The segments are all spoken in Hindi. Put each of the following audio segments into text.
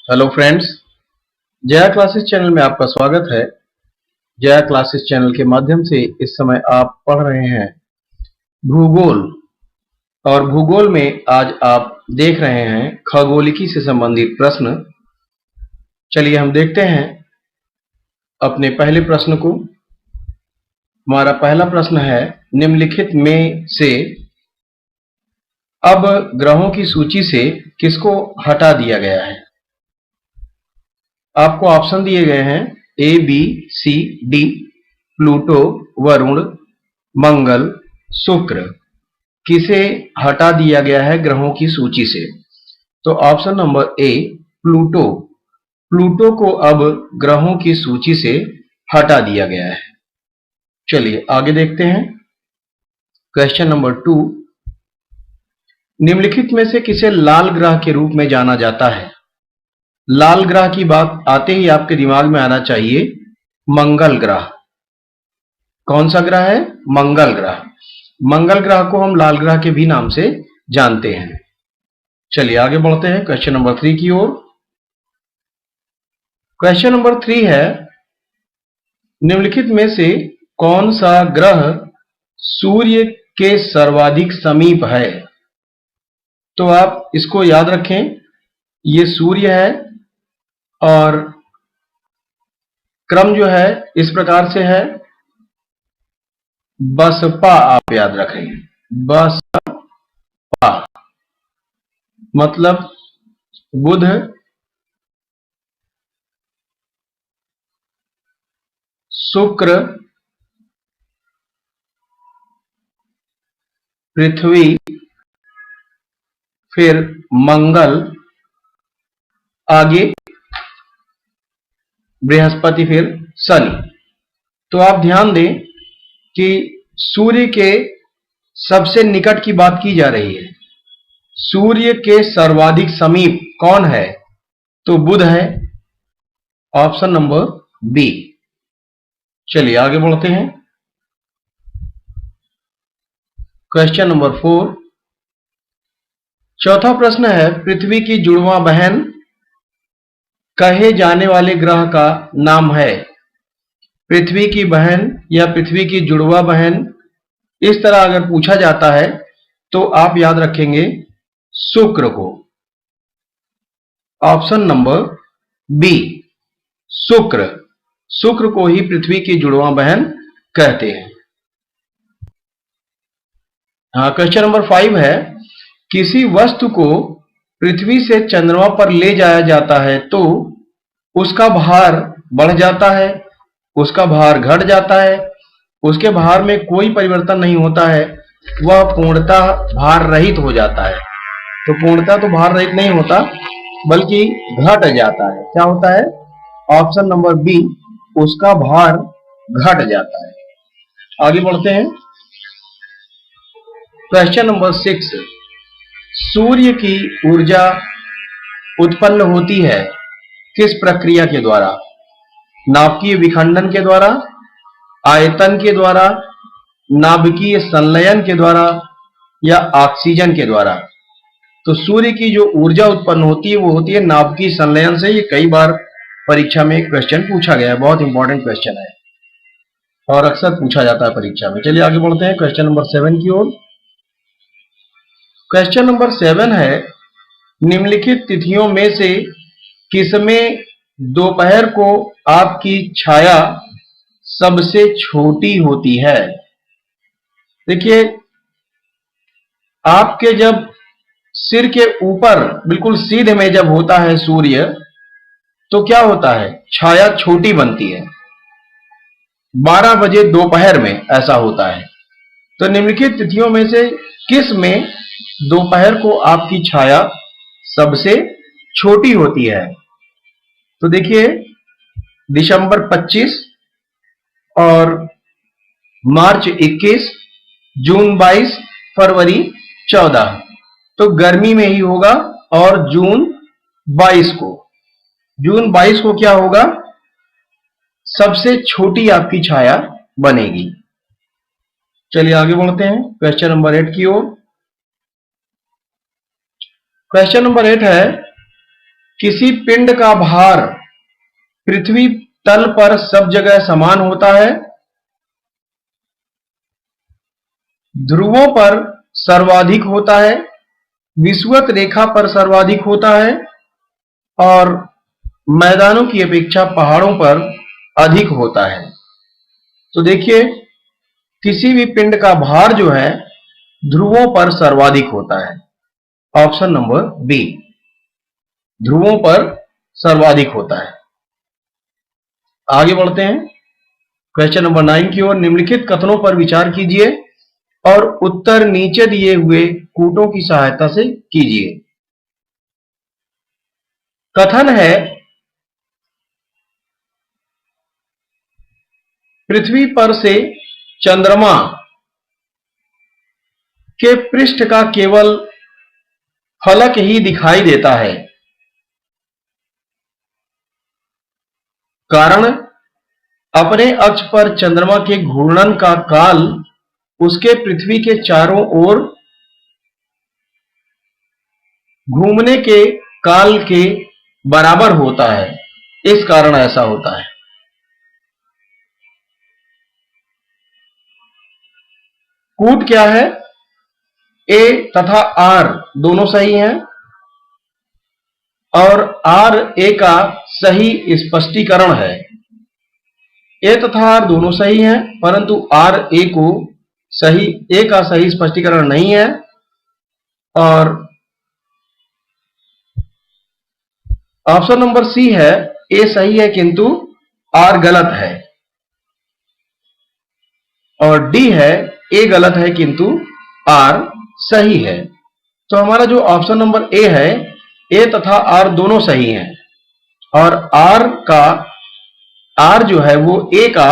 Hello friends, Jaya classes channel में आपका स्वागत है। जया क्लासेस चैनल के माध्यम से इस समय आप पढ़ रहे हैं भूगोल, और भूगोल में आज आप देख रहे हैं खगोलिकी से संबंधित प्रश्न। चलिए हम देखते हैं अपने पहले प्रश्न को। हमारा पहला प्रश्न है, निम्नलिखित में से अब ग्रहों की सूची से किसको हटा दिया गया है? आपको ऑप्शन दिए गए हैं ए, बी, सी, डी। प्लूटो, वरुण, मंगल, शुक्र। किसे हटा दिया गया है ग्रहों की सूची से? तो ऑप्शन नंबर ए, प्लूटो। प्लूटो को अब ग्रहों की सूची से हटा दिया गया है। चलिए आगे देखते हैं। क्वेश्चन नंबर 2, निम्नलिखित में से किसे लाल ग्रह के रूप में जाना जाता है? लाल ग्रह की बात आते ही आपके दिमाग में आना चाहिए मंगल ग्रह। कौन सा ग्रह है? मंगल ग्रह। मंगल ग्रह को हम लाल ग्रह के भी नाम से जानते हैं। चलिए आगे बढ़ते हैं क्वेश्चन नंबर 3 की ओर। क्वेश्चन नंबर 3 है, निम्नलिखित में से कौन सा ग्रह सूर्य के सर्वाधिक समीप है? तो आप इसको याद रखें, ये सूर्य है और क्रम जो है इस प्रकार से है, बसपा। आप याद रखें, बसपा मतलब बुध, शुक्र, पृथ्वी, फिर मंगल, आगे बृहस्पति, फिर शनि। तो आप ध्यान दें कि सूर्य के सबसे निकट की बात की जा रही है। सूर्य के सर्वाधिक समीप कौन है? तो बुध है, ऑप्शन नंबर बी। चलिए आगे बढ़ते हैं। क्वेश्चन नंबर 4, चौथा प्रश्न है, पृथ्वी की जुड़वां बहन कहे जाने वाले ग्रह का नाम है? पृथ्वी की बहन या पृथ्वी की जुड़वा बहन, इस तरह अगर पूछा जाता है तो आप याद रखेंगे शुक्र को, ऑप्शन नंबर बी, शुक्र। शुक्र को ही पृथ्वी की जुड़वा बहन कहते हैं। क्वेश्चन नंबर 5 है, किसी वस्तु को पृथ्वी से चंद्रमा पर ले जाया जाता है तो उसका भार बढ़ जाता है, उसका भार घट जाता है, उसके भार में कोई परिवर्तन नहीं होता है, वह पूर्णतः भार रहित हो जाता है। तो पूर्णतः तो भार रहित नहीं होता बल्कि घट जाता है। क्या होता है? ऑप्शन नंबर बी, उसका भार घट जाता है। आगे बढ़ते हैं। क्वेश्चन नंबर 6, सूर्य की ऊर्जा उत्पन्न होती है किस प्रक्रिया के द्वारा? नाभिकीय विखंडन के द्वारा, आयतन के द्वारा, नाभिकीय संलयन के द्वारा, या ऑक्सीजन के द्वारा? तो सूर्य की जो ऊर्जा उत्पन्न होती है वो होती है नाभिकीय संलयन से। ये कई बार परीक्षा में क्वेश्चन पूछा गया है, बहुत इंपॉर्टेंट क्वेश्चन है और अक्सर पूछा जाता है परीक्षा में। चलिए आगे बढ़ते हैं क्वेश्चन नंबर 7 की ओर। क्वेश्चन नंबर 7 है, निम्नलिखित तिथियों में से किसमें दोपहर को आपकी छाया सबसे छोटी होती है? देखिए, आपके जब सिर के ऊपर बिल्कुल सीधे में जब होता है सूर्य, तो क्या होता है? छाया छोटी बनती है। 12 बजे दोपहर में ऐसा होता है। तो निम्नलिखित तिथियों में से किस में दोपहर को आपकी छाया सबसे छोटी होती है? तो देखिए, दिसंबर 25 और मार्च 21, जून 22, फरवरी 14। तो गर्मी में ही होगा। और जून 22 को क्या होगा? सबसे छोटी आपकी छाया बनेगी। चलिए आगे बढ़ते हैं क्वेश्चन नंबर 8 की ओर। क्वेश्चन नंबर 8 है, किसी पिंड का भार पृथ्वी तल पर सब जगह समान होता है, ध्रुवों पर सर्वाधिक होता है, विषुवत रेखा पर सर्वाधिक होता है और मैदानों की अपेक्षा पहाड़ों पर अधिक होता है। तो देखिए, किसी भी पिंड का भार जो है ध्रुवों पर सर्वाधिक होता है। ऑप्शन नंबर बी, ध्रुवों पर सर्वाधिक होता है। आगे बढ़ते हैं क्वेश्चन नंबर 9 की ओर। निम्नलिखित कथनों पर विचार कीजिए और उत्तर नीचे दिए हुए कूटों की सहायता से कीजिए। कथन है, पृथ्वी पर से चंद्रमा के पृष्ठ का केवल फलक ही दिखाई देता है, कारण अपने अक्ष पर चंद्रमा के घूर्णन का काल उसके पृथ्वी के चारों ओर घूमने के काल के बराबर होता है, इस कारण ऐसा होता है। कूट क्या है? ए तथा आर दोनों सही हैं और आर ए का सही स्पष्टीकरण है। ए तथा आर दोनों सही हैं, परंतु आर ए को सही ए का सही स्पष्टीकरण नहीं है और ऑप्शन नंबर सी है, ए सही है किंतु आर गलत है, और डी है, ए गलत है किंतु आर सही है। तो हमारा जो ऑप्शन नंबर ए है, ए तथा आर दोनों सही हैं और आर जो है वो ए का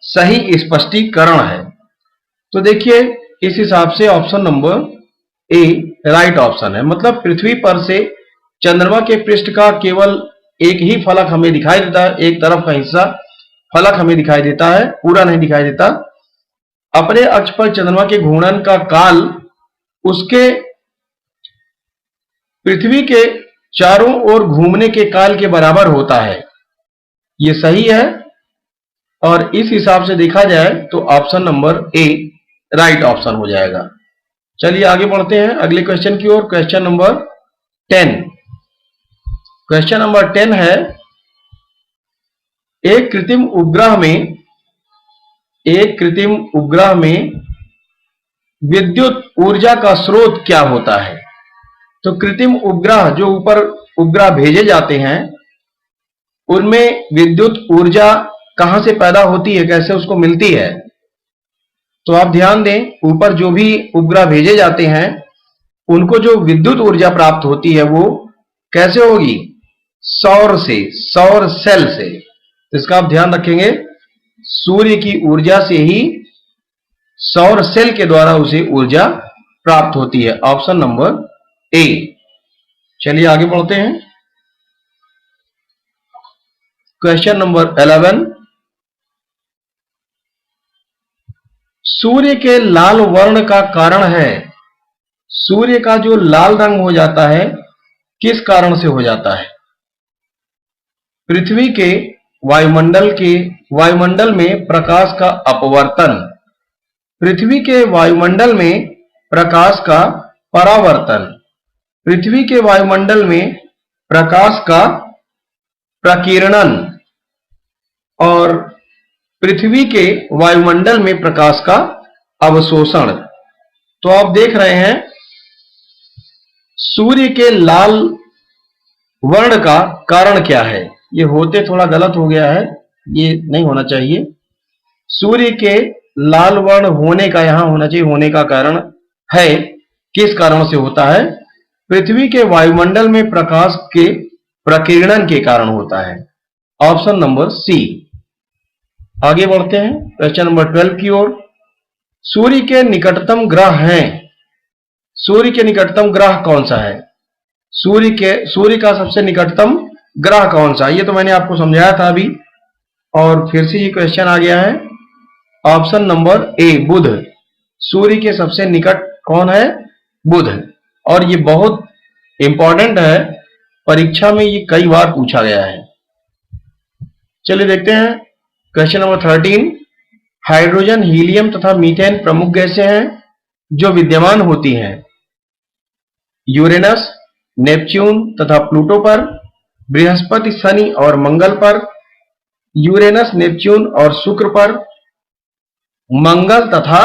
सही स्पष्टीकरण है। तो देखिए, इस हिसाब से option number A right option है। मतलब पृथ्वी पर से चंद्रमा के पृष्ठ का केवल एक ही फलक हमें दिखाई देता है, एक तरफ का हिस्सा फलक हमें दिखाई देता है, पूरा नहीं दिखाई देता। अपने अक्ष पर चंद्रमा के घूर्णन का काल उसके पृथ्वी के चारों ओर घूमने के काल के बराबर होता है, ये सही है और इस हिसाब से देखा जाए तो option number A right option हो जाएगा। चलिए आगे बढ़ते हैं अगले क्वेश्चन की ओर। Question number 10। क्वेश्चन नंबर 10 है, एक कृत्रिम उपग्रह में विद्युत ऊर्जा का स्रोत क्या होता है? तो कृत्रिम उपग्रह, जो ऊपर उपग्रह भेजे जाते हैं, उनमें विद्युत ऊर्जा कहां से पैदा होती है, कैसे उसको मिलती है? तो आप ध्यान दें, ऊपर जो भी उपग्रह भेजे जाते हैं उनको जो विद्युत ऊर्जा प्राप्त होती है वो कैसे होगी? सौर से, सौर सेल से। तो इसका आप ध्यान रखेंगे, सूर्य की ऊर्जा से ही सौर सेल के द्वारा उसे ऊर्जा प्राप्त होती है। ऑप्शन नंबर ए। चलिए आगे बढ़ते हैं क्वेश्चन नंबर 11। सूर्य के लाल वर्ण का कारण है, सूर्य का जो लाल रंग हो जाता है किस कारण से हो जाता है? पृथ्वी के वायुमंडल में प्रकाश का अपवर्तन, पृथ्वी के वायुमंडल में प्रकाश का परावर्तन, पृथ्वी के वायुमंडल में प्रकाश का प्रकीर्णन और पृथ्वी के वायुमंडल में प्रकाश का अवशोषण। तो आप देख रहे हैं, सूर्य के लाल वर्ण का कारण क्या है? ये होते थोड़ा गलत हो गया है, ये नहीं होना चाहिए। सूर्य के लाल वर्ण होने का यहां होना चाहिए, होने का कारण है, किस कारण से होता है? पृथ्वी के वायुमंडल में प्रकाश के प्रकीर्णन के कारण होता है। Option number C. आगे बढ़ते हैं क्वेश्चन नंबर 12 की ओर। सूर्य के निकटतम ग्रह हैं, सूर्य के निकटतम ग्रह कौन सा है? सूर्य का सबसे निकटतम ग्रह कौन सा? ये तो मैंने आपको समझाया था अभी और फिर से ये क्वेश्चन आ गया है। ऑप्शन नंबर ए बुध। सूर्य के सबसे निकट कौन है? बुध। और ये बहुत इंपॉर्टेंट है परीक्षा में ये कई बार पूछा गया है। चलिए देखते हैं क्वेश्चन नंबर 13। हाइड्रोजन, हीलियम तथा मीथेन प्रमुख गैसें हैं जो विद्यमान होती हैं यूरेनस, नेपच्यून तथा प्लूटो पर, बृहस्पति, शनि और मंगल पर, यूरेनस, नेपच्यून और शुक्र पर, मंगल तथा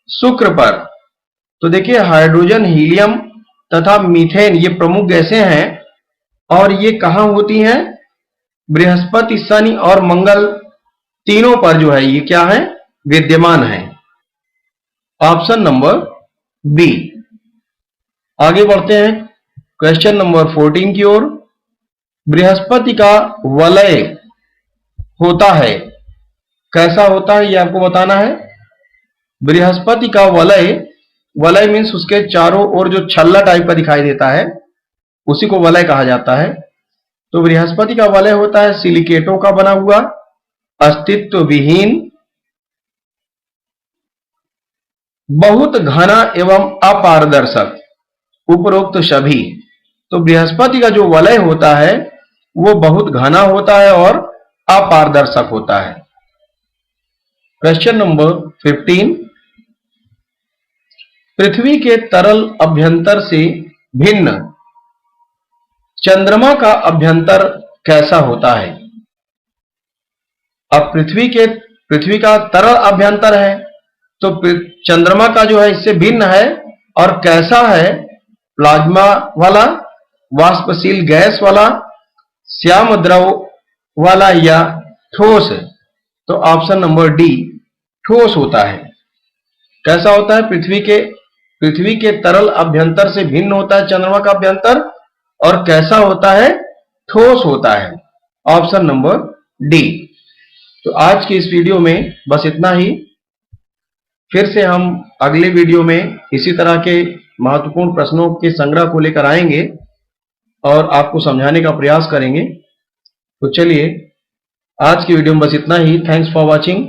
शुक्र पर। तो देखिए हाइड्रोजन, हीलियम तथा मीथेन ये प्रमुख गैसें हैं और ये कहां होती हैं? बृहस्पति, शनि और मंगल तीनों पर जो है ये क्या है? विद्यमान है। Option number B. आगे बढ़ते हैं क्वेश्चन नंबर 14 की ओर। बृहस्पति का वलय होता है, कैसा होता है ये आपको बताना है। बृहस्पति का वलय, वलय मीन्स उसके चारों ओर जो छल्ला टाइप का दिखाई देता है उसी को वलय कहा जाता है। तो बृहस्पति का वलय होता है सिलिकेटों का बना हुआ, अस्तित्व विहीन, बहुत घना एवं अपारदर्शक, उपरोक्त सभी। तो बृहस्पति का जो वलय होता है वो बहुत घना होता है और अपारदर्शक होता है। Question number 15। पृथ्वी के तरल अभ्यंतर से भिन्न चंद्रमा का अभ्यंतर कैसा होता है? अब पृथ्वी का तरल अभ्यंतर है तो चंद्रमा का जो है इससे भिन्न है और कैसा है? प्लाज्मा वाला, वाष्पशील गैस वाला, श्याम द्रव वाला या ठोस? तो ऑप्शन नंबर डी, ठोस होता है। कैसा होता है? पृथ्वी के तरल अभ्यंतर से भिन्न होता है चंद्रमा का अभ्यंतर और कैसा होता है? ठोस होता है। Option number D. तो आज की इस वीडियो में बस इतना ही। फिर से हम अगले वीडियो में इसी तरह के महत्वपूर्ण प्रश्नों के संग्रह को लेकर आएंगे और आपको समझाने का प्रयास करेंगे। तो चलिए आज की वीडियो में बस इतना ही। Thanks for watching.